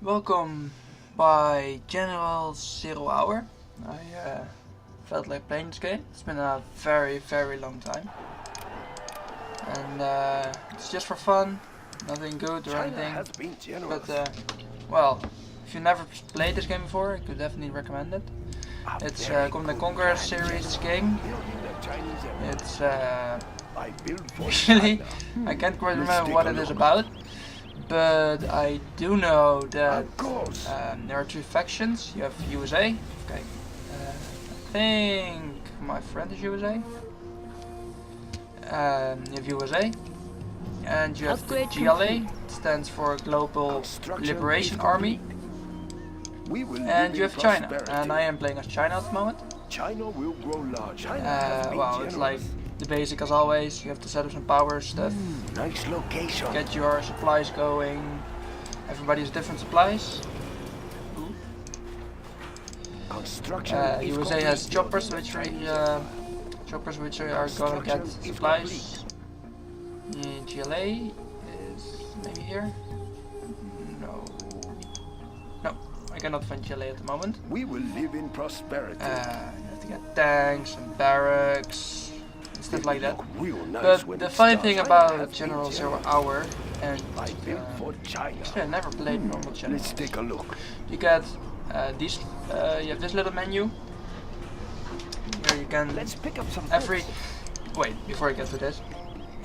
Welcome by General 0 Hour. I felt like playing this game. It's been a very long time. And it's just for fun, nothing good or anything. But well, if you never played this game before, I could definitely recommend it. It's Command & Conquer series game. It's actually, I can't quite remember what it is about. But I do know that there are two factions. You have USA. Okay, I think my friend is USA. You have USA, and you have the GLA. It stands for Global Liberation Army. And you have China, and I am playing as China at the moment. China will grow large. Well, it's like the basic as always. You have to set up some power stuff. Nice location. Get your supplies going. Everybody has different supplies. Construction USA has choppers, which are gonna get supplies. GLA is maybe here. No, I cannot find GLA at the moment. We will live in prosperity. You have to get tanks and barracks. Stuff like that. Nice, but the funny thing about General 0 Hour, and actually I never played normal General. Let's take a look. You get these. You have this little menu. Here you can Wait, before I get to this,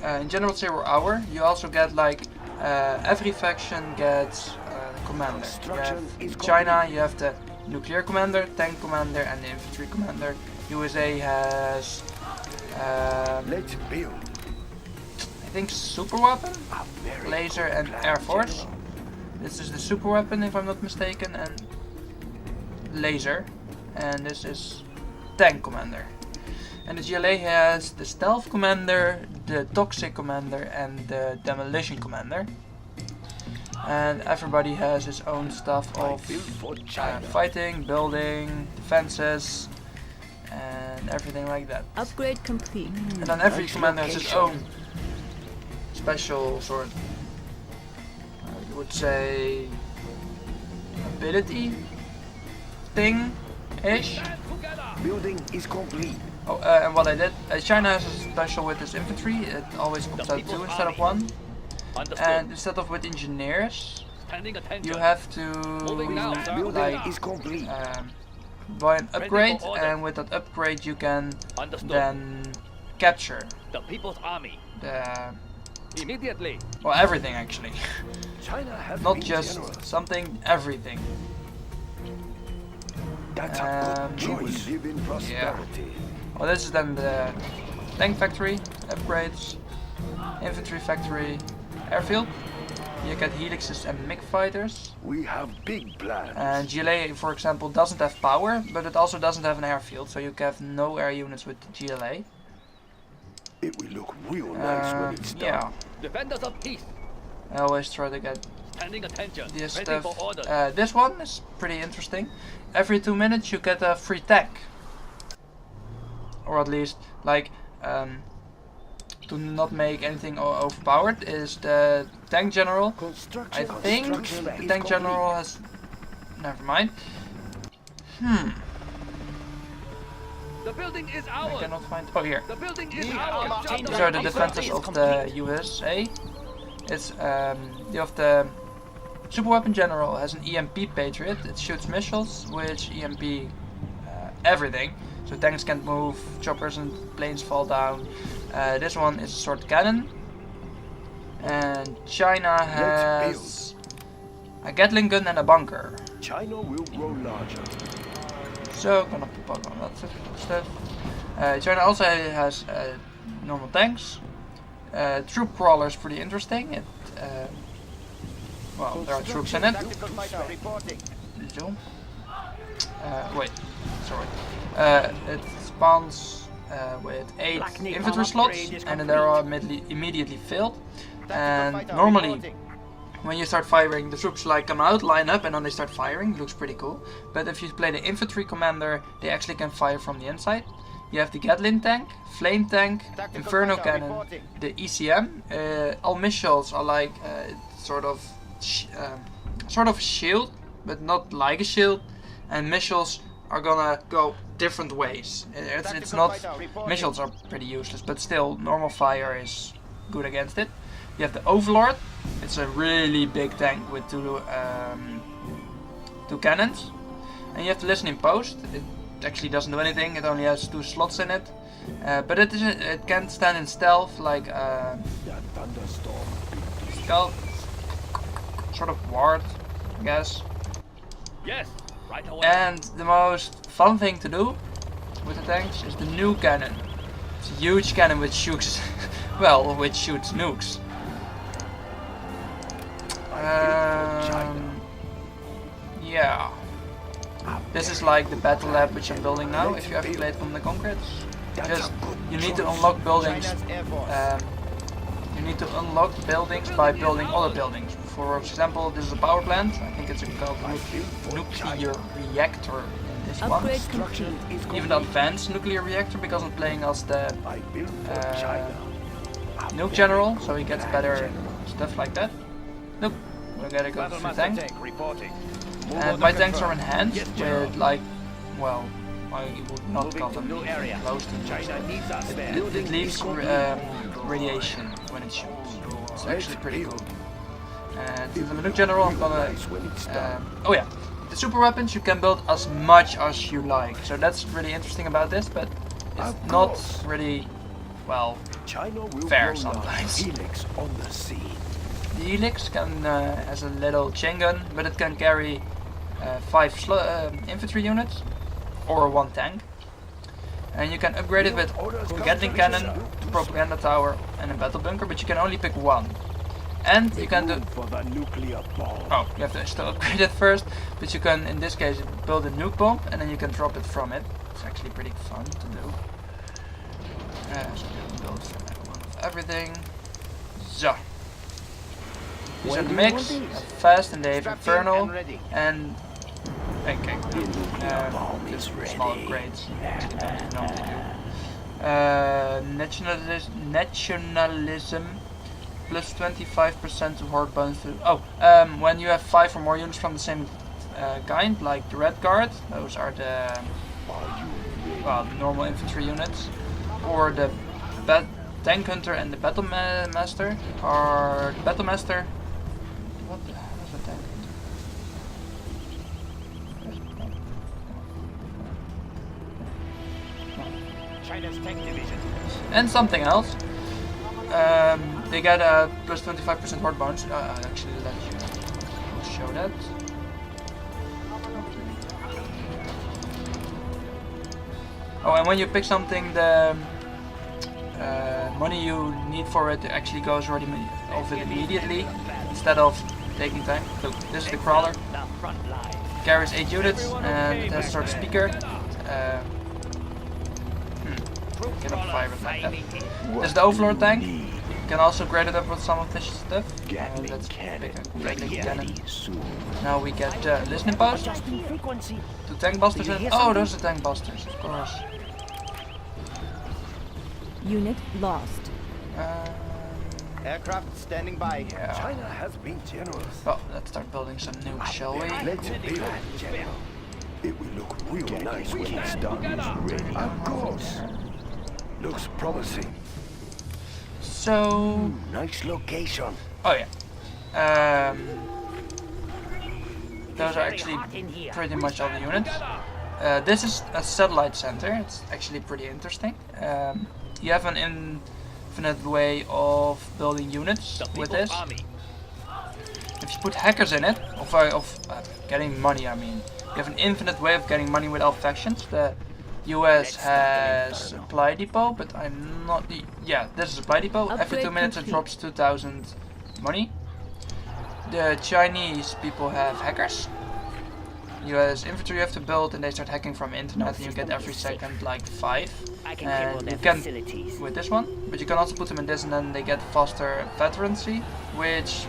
in General 0 Hour, you also get like every faction gets commander. You have China, you have the nuclear commander, tank commander, and the infantry commander. USA has. Let's build. I think super weapon, laser, and air force. This is the super weapon, if I'm not mistaken, and laser. And this is tank commander. And the GLA has the stealth commander, the toxic commander, and the demolition commander. And everybody has his own stuff of fighting, building, defenses, and everything like that. Upgrade complete. And then every commander has his own special sort, I would say, ability thing-ish. Building is complete. Oh, and what I did, China has a special with his infantry. It always comes out 2 instead of 1. And instead of with engineers, you have to buy an upgrade, and with that upgrade you can then capture the People's Army. Immediately. Well, everything actually. China has Not just something, everything. That's a good choice. Live in prosperity. Well, this is then the tank factory, upgrades, infantry factory, airfield. You get helixes and MiG fighters. We have big plans. And GLA, for example, doesn't have power, but it also doesn't have an airfield, so you can have no air units with the GLA. It will look real nice when it's done. Yeah. Defenders of peace. I always try to get Standing attention. this Ready for stuff. orders. This one is pretty interesting. Every 2 minutes you get a free tank. Or at least, like, to not make anything overpowered is the tank general. I think the tank general has... Never mind. The building is I ours. cannot find... Oh, here. The building is ours. These are the defenses of the USA. It's, you have the super weapon general has an EMP Patriot. It shoots missiles which EMP everything. So tanks can't move, choppers and planes fall down. This one is a sword cannon. And China has a Gatling gun and a bunker. China will grow larger. So, gonna put on that stuff. China also has normal tanks. Troop crawler is pretty interesting. Well, there are troops in it. Wait, sorry. It spawns with 8 infantry slots, and then they are immediately filled. And normally, when you start firing, the troops like come out, line up, and then they start firing. It looks pretty cool. But if you play the infantry commander, they actually can fire from the inside. You have the Gatling tank, flame tank, inferno cannon, the ECM. All missiles are like sort of sort of a shield, but not like a shield, and missiles are gonna go different ways. It's not, missiles are pretty useless, but still normal fire is good against it. You have the Overlord. It's a really big tank with two cannons, and you have the listening post. It actually doesn't do anything. It only has 2 slots in it, but it can stand in stealth like stealth, sort of ward, I guess. Yes, right away. And the most fun thing to do with the tanks is the nuke cannon. It's a huge cannon which shoots, well, which shoots nukes. Yeah. This is like the battle lab which I'm building now. If you ever played Command & Conquer, just you need to unlock buildings. You need to unlock buildings by building other buildings. For example, this is a power plant. I think it's called nuclear reactor in this one. Even the advanced nuclear reactor, because I'm playing as the nuke general, so he gets better stuff like that. Nope, we gotta go to the tank. And my tanks are enhanced with like, well, I would not call them close to it leaves radiation when it shoots. It's actually pretty cool. And for the nuke general, I'm gonna. Oh yeah, the super weapons you can build as much as you like. So that's really interesting about this, but it's not really, well, fair sometimes. The Helix can has a little chain gun, but it can carry 5 infantry units or 1 tank. And you can upgrade it with a Gatling cannon, a propaganda tower, and a battle bunker, but you can only pick 1. And you can do. Oh, you have to still upgrade it first, but you can, in this case, build a nuke bomb and then you can drop it from it. It's actually pretty fun to do. So you can build one of everything. So. These are the mix, they have fast and they have infernal, and okay, just small upgrades. Nationalism plus 25% to horde bonus. When you have 5 or more units from the same kind, like the Red Guard, those are the normal infantry units, or the Tank Hunter and the Battle Master, or the Battle Master. What the hell is a tank hunter? China's tank division. And something else. They get a plus 25% horde bonus. Actually, let you show that. Oh, and when you pick something, the money you need for it actually goes already over it immediately instead of taking time. So this is the crawler. Carries 8 units and it has a sort of speaker. Cannot fire it like that. This is the Overlord tank. You can also grade it up with some of this stuff. Let's pick a Gatling cannon. Now we get listening post. 2 tank busters in. Oh, those are tank busters, of course. Unit lost. Aircraft standing by. Yeah. China has been generous. Well, let's start building some nukes, shall we? Let's build, General. It will look real nice when it's done. Of course. Looks promising. So. Nice location. Oh yeah. Those are actually pretty much all the units. This is a satellite center. It's actually pretty interesting. You have an infinite way of building units with this. If you put hackers in it, of getting money, I mean, you have an infinite way of getting money with all factions. The US has supply depot, but I'm not. Yeah, this is a supply depot. Every 2 minutes it drops 2,000 money. The Chinese people have hackers. US infantry you have to build, and they start hacking from internet, and you get every second like 5. And you can with this one, but you can also put them in this, and then they get faster veterancy, which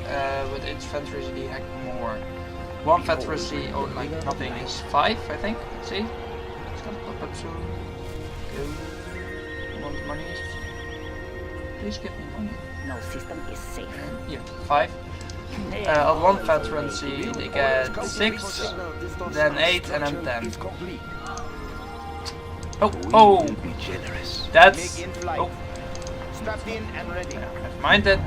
with infantry they hack more. 1 veterancy or like nothing is 5, I think. Let's see. It's gonna pop up soon. Go. I want money. Please give me money. No system is safe. Yeah, 5. On one veterancy they get 6, then 8, and then 10. Oh, Be generous. that's... Oh, Strapped in and ready. never mind that.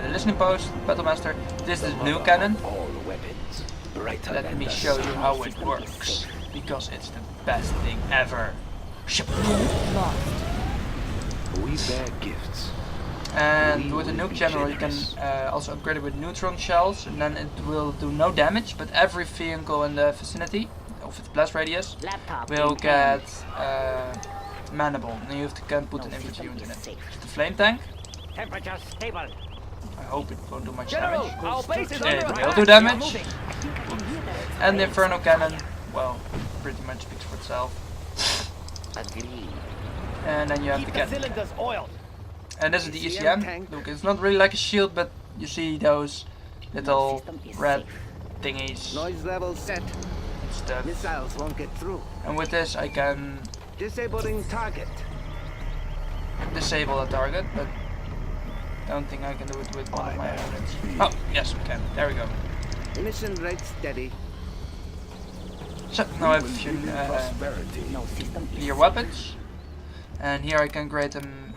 The listening post, Battlemaster. This is new cannon. All weapons. Brighter Let than me the show you sun. how it works, because it's the best thing ever. Lost. We bear gifts. And with the nuke general you can also upgrade it with neutron shells, and then it will do no damage, but every vehicle in the vicinity of its blast radius will get manable, and you have to can put an infantry unit in it. The flame tank, Temperature stable. I hope it won't do much General, damage. our base is It under will attack. do damage. And the inferno cannon, well, pretty much speaks for itself. Agreed. And then you have Keep the the cannon. cylinders oiled. And this is the ECM ECM. tank. Look, it's not really like a shield, but you see those little red thingies Noise level set. and stuff. Missiles won't get through. And with this I can Disabling target. disable a target, but don't think I can do it with one of my units. Oh, yes we can. There we go. Emission rate steady. So, now I have Prosperity. clear weapons. And here I can create them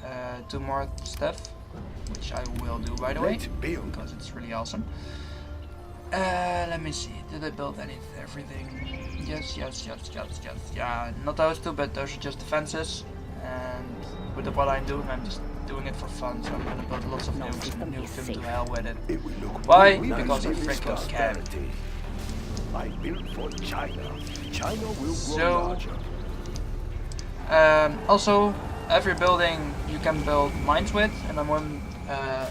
2 more stuff, which I will do by the way, Great build. because it's really awesome. Let me see, did I build everything? Yes, yeah, not those 2, but those are just defenses. And with what I'm doing, I'm just doing it for fun, so I'm gonna build lots of nukes and nuke them to hell with it. It will look Why? really nice Because I with freaking can. prosperity. I built for China. China will grow So- larger. Also, every building you can build mines with, and then when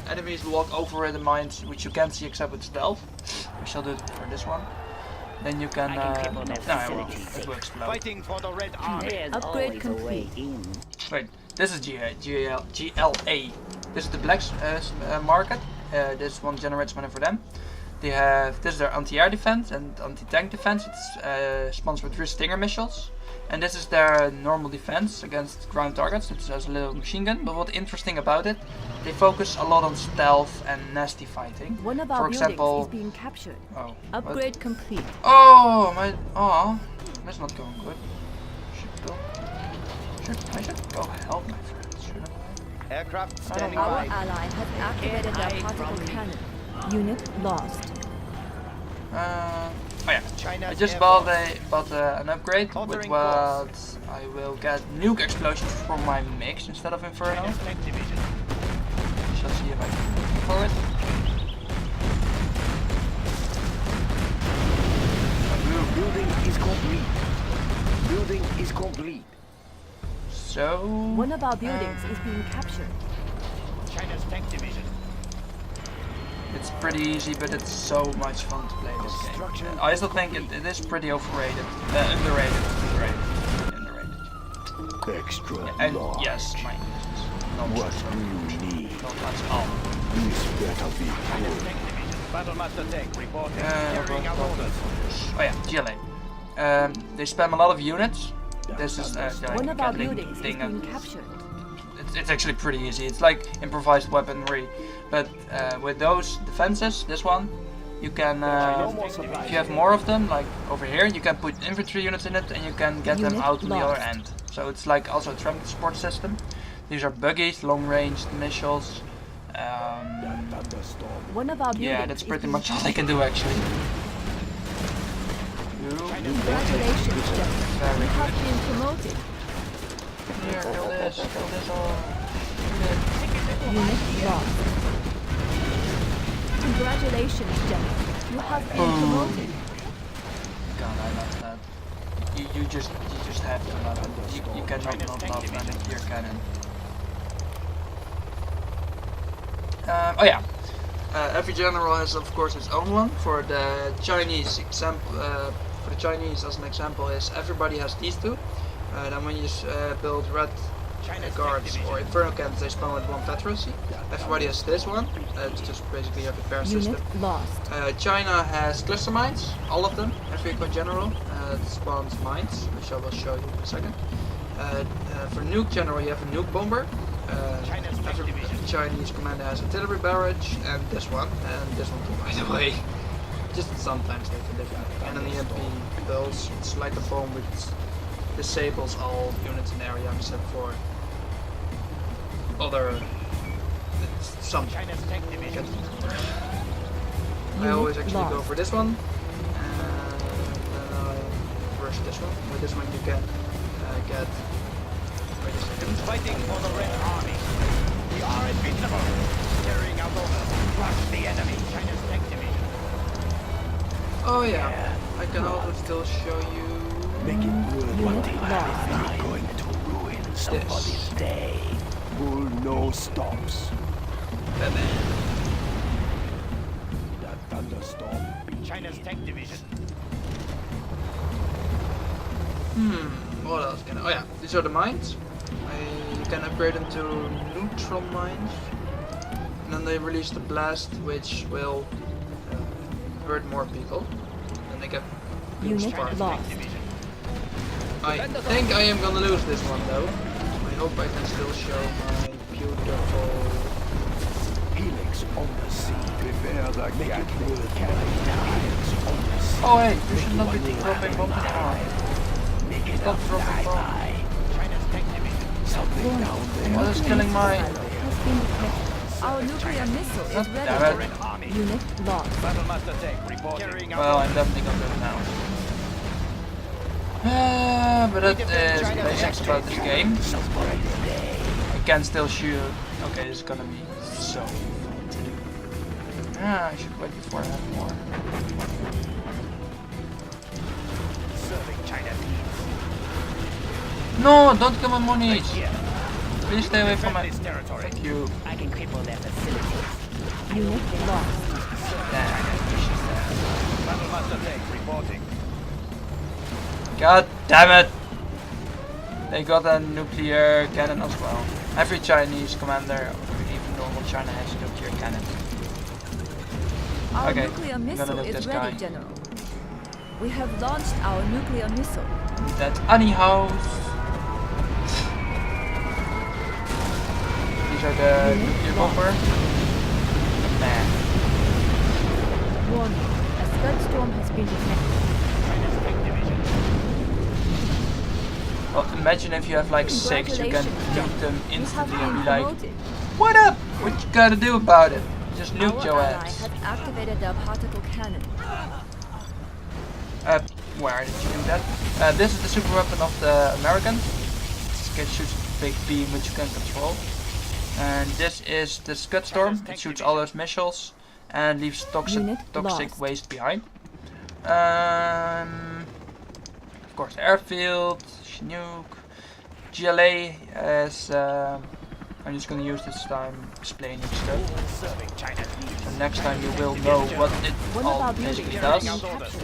enemies walk over the mines, which you can't see except with stealth, we shall do it for this one, then you can, no, it will explode. Fighting for the Red Army. Upgrade complete. Wait, this is GLA. This is the black market. This one generates money for them. They have, this is their anti-air defense and anti-tank defense. It's sponsored with 3 Stinger missiles. And this is their normal defense against ground targets. It has a little machine gun, but what's interesting about it, they focus a lot on stealth and nasty fighting. One of our For buildings example, is being captured. oh, what? Upgrade complete. Oh, my, oh, that's not going good. I should go help my friends, shouldn't I? Aircraft I don't standing know. Our by. ally has activated their particle cannon. Unit lost. Oh yeah, China's I just Air bought, Force. an upgrade with Altering what course. I will get nuke explosions for my mix instead of inferno. China's tank division. Shall see if I can go for it. Building is complete. Building is complete. So One of our buildings is being captured. China's tank division. it's pretty easy, but it's so much fun to play this game. Construction I still think it is pretty overrated, underrated. Extra And large. yes, my business. Not What so do you need? not much all. This better be China's good. tank division. Battlemaster tank reporting. Uh, Carrying out orders. Oh yeah, GLA. They spam a lot of units. This is like One a of our Gatling buildings is thing. being captured. It's actually pretty easy. It's like improvised weaponry, but with those defenses, this one, you can, if you have more of them, like over here, you can put infantry units in it and you can get them Unit out on the other lost. end. So it's like also a transport system. These are buggies, long-range missiles. Thunderstorm. One of our buildings Yeah, that's is pretty being much all I captured. can do actually. Congratulations, General. Very You have good. been promoted. Here, kill this all. Unit lost. Congratulations, General. You have been promoted. God, I love that. You just have to love it. You cannot not love that your cannon. Oh yeah. Every general has of course his own one. For the Chinese example, for the Chinese as an example is everybody has these 2. Then when you build red guards or inferno cannons, they spawn with 1 veterancy. Everybody has this one. It's just basically a repair system. Unit lost. China has cluster mines, all of them. Every general spawns mines, which I will show you in a second. For nuke general, you have a nuke bomber. every Chinese commander has artillery barrage, and this one too, by the way. Just sometimes they can different. And an EMP pulse, it's like a bomb which disables all units in the area except for other some. China's tank division. I always actually go for this one, and then I rush this one. With this one you can get. Wait a second. Fighting for the Red Army. We are invincible. Carrying out orders. Crush the enemy. China's tank division. Oh yeah, I can also still show you. Make it good what they are going to ruin somebody's day. Pull no stops. That thunderstorm. China's tank division. What else can I? Oh yeah, these are the mines. You can upgrade them to neutral mines. And then they release the blast, which will hurt more people. And they get Unit lost. I think I am gonna lose this one though. I hope I can still show my beautiful Helix on the sea. Prepare the Gatling cannon. Helix on the sea. Oh hey, you should not be dropping bombs on. Stop dropping bombs. China's tank division. Something down there. What is killing my... Has been detected. Our nuclear missile is Damn ready. it. Red Army. Unit lost. Battlemaster tank reporting. Carrying out Well, I'm definitely gonna do it now. But that is the basics about this game. I can still shoot. Okay, this is gonna be so fun to do. I should wait before I have more. serving China's needs. No, don't kill my monies! Please stay away from Defend my... this territory. Thank you. I can cripple their facilities. Unit lost. Battlemaster tank reporting. God damn it! They got a nuclear cannon as well. Every Chinese commander, or even normal China, has a nuclear cannon. Our Okay, nuclear I'm gonna missile look is this ready, guy. General. We have launched our nuclear missile. That Annie house. These are the nuclear bomber. Nah. Warning, a scud storm has been detected. China's tank division. Well, imagine if you have like 6, you can nuke them You have instantly been and be like, promoted. what up? What you gotta do about it? Just nuke Our your ally ass. has activated the particle cannon. Where did you do that? This is the super weapon of the American. It shoots a big beam which you can control. And this is the Scud Storm. It shoots all those missiles and leaves toxic lost. waste behind. Of course, airfield, Chinook, GLA as I'm just gonna use this time explaining stuff. Serving China's needs. So next time you will know what it all about basically you? does. Carrying out orders.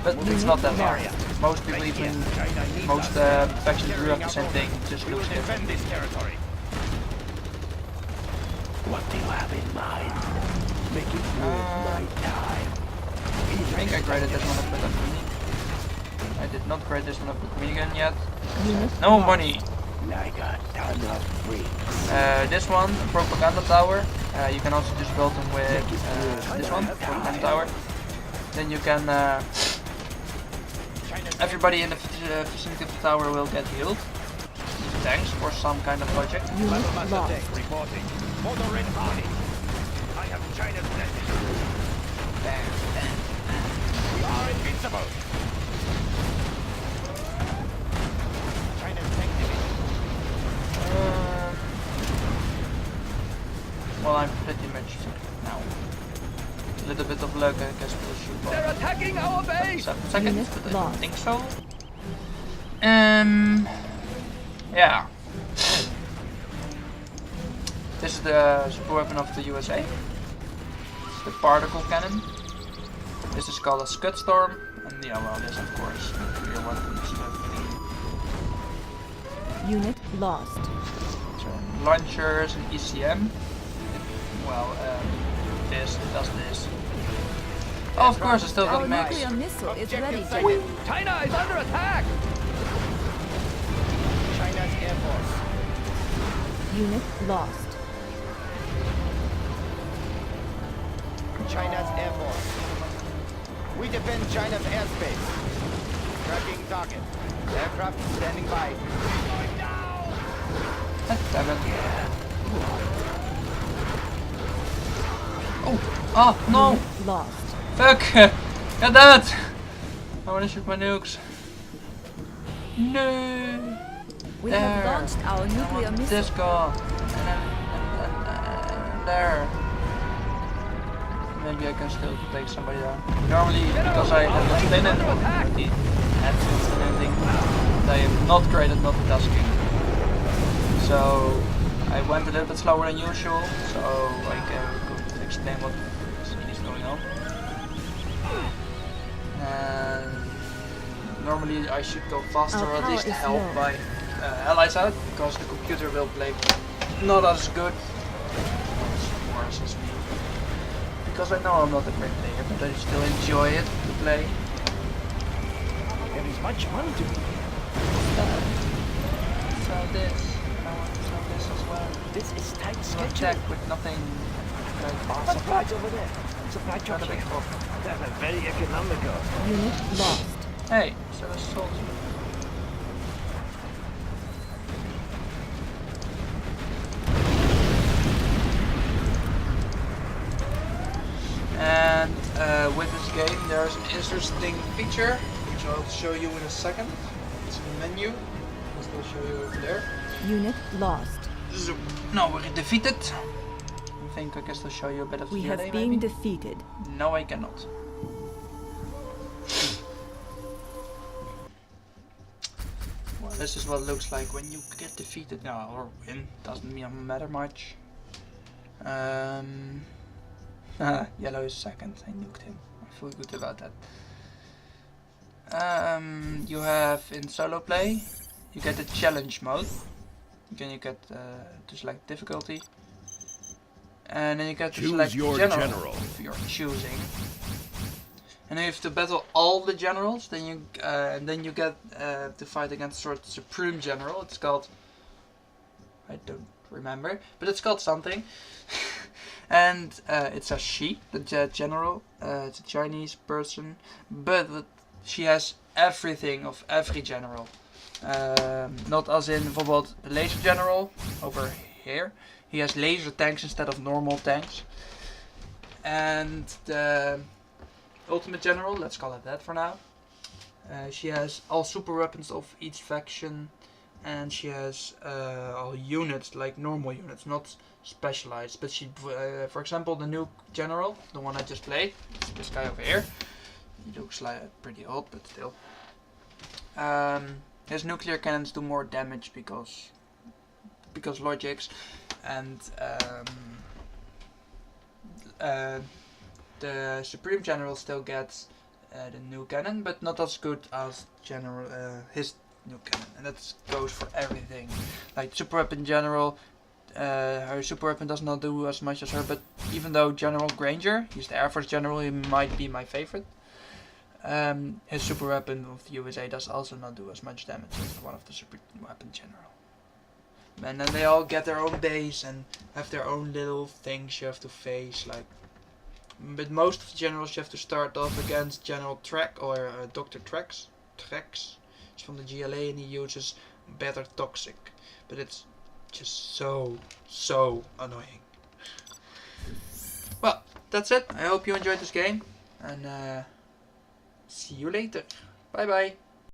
But it's not that hard. Most people even, most factions do have the same thing, just We will looks defend different. this territory. What do you have in mind? Make it worth my time. I think I graded this one up with a mini. I did not grade this one up with minigun yet. Unit No lost. money! Like a ton of freaks. This one, a propaganda tower. You can also just build them with this one, propaganda tower. Then you can, everybody in the vicinity of the tower will get healed. Use tanks for some kind of project. Unit Battlemaster lost. tank reporting. For the Red Army. I have China's blessing. We are invincible. China's tank division. Well, I'm pretty much now. A little bit of luck, I guess we'll shoot They're attacking our base. 7 seconds, Unit but I don't lost. think so. Yeah. This is the super weapon of the USA. It's the particle cannon. This is called a Scud Storm, and yeah, well, this of course nuclear weapons. Unit lost. So launchers and ECM. Well, this does this. Oh, of course, I still got Our a max. nuclear missile is ready, Objective General. sighted. China is under attack. China's Air Force. Unit lost. China's Air Force. We defend China's airspace. Tracking target. Aircraft standing by. Going down! Damn it. Oh! Ah! No! Unit lost. Fuck! God damn it! I wanna shoot my nukes. No! We There. have launched our nuclear missile. This go. And there. Maybe I can still take somebody down. Normally, because I have not been in the advanced and anything, I am not great at multitasking. So I went a little bit slower than usual, so I could explain what is going on. And normally I should go faster, or at least help my allies out, because the computer will play not as good, as worse as me. Because I know I'm not a great player, but I still enjoy it to play. There is much money to be made. Sell this. I want to sell this as well. This is tight No schedule. attack with nothing. Supplies over there. Supply Not truck a big here. problem. That's very economical. Unit lost. Hey, so a soldier. And with this game there's an interesting feature, which I'll show you in a second. It's a menu. I'll still show you over there. Unit lost. So, now we're defeated. I think I can still show you a bit of the We have delay, been maybe? defeated. No, I cannot. Well, this is what it looks like when you get defeated. No, or win. Doesn't matter much. Yellow is second. I nuked him. I feel good about that. You have in solo play, you get the challenge mode. Then you get to select difficulty. And then you get to Choose select your general if you're choosing. And then you have to battle all the generals. Then you get to fight against sort of supreme general. It's called, I don't remember, but it's called something. And it's a she, the general. It's a Chinese person, but she has everything of every general. Not as in bijvoorbeeld the laser general over here. He has laser tanks instead of normal tanks. And the ultimate general, let's call it that for now. She has all super weapons of each faction, and she has all units like normal units, not specialized. But she, for example, the new general, the one I just played, this guy over here. He looks like pretty old, but still. His nuclear cannons do more damage because logics, and the Supreme General still gets the new cannon, but not as good as his new cannon, and that goes for everything. Like Super Weapon General, her super weapon does not do as much as her, but even though General Granger, he's the Air Force General, he might be my favorite. His super weapon of the USA does also not do as much damage as one of the Super Weapon General. And then they all get their own base and have their own little things you have to face. Like, but most of the generals you have to start off against General Trek or Dr. Trex. Trex. He's from the GLA and he uses Better Toxic, but it's just so annoying. Well, that's it. I hope you enjoyed this game, and see you later. Bye bye.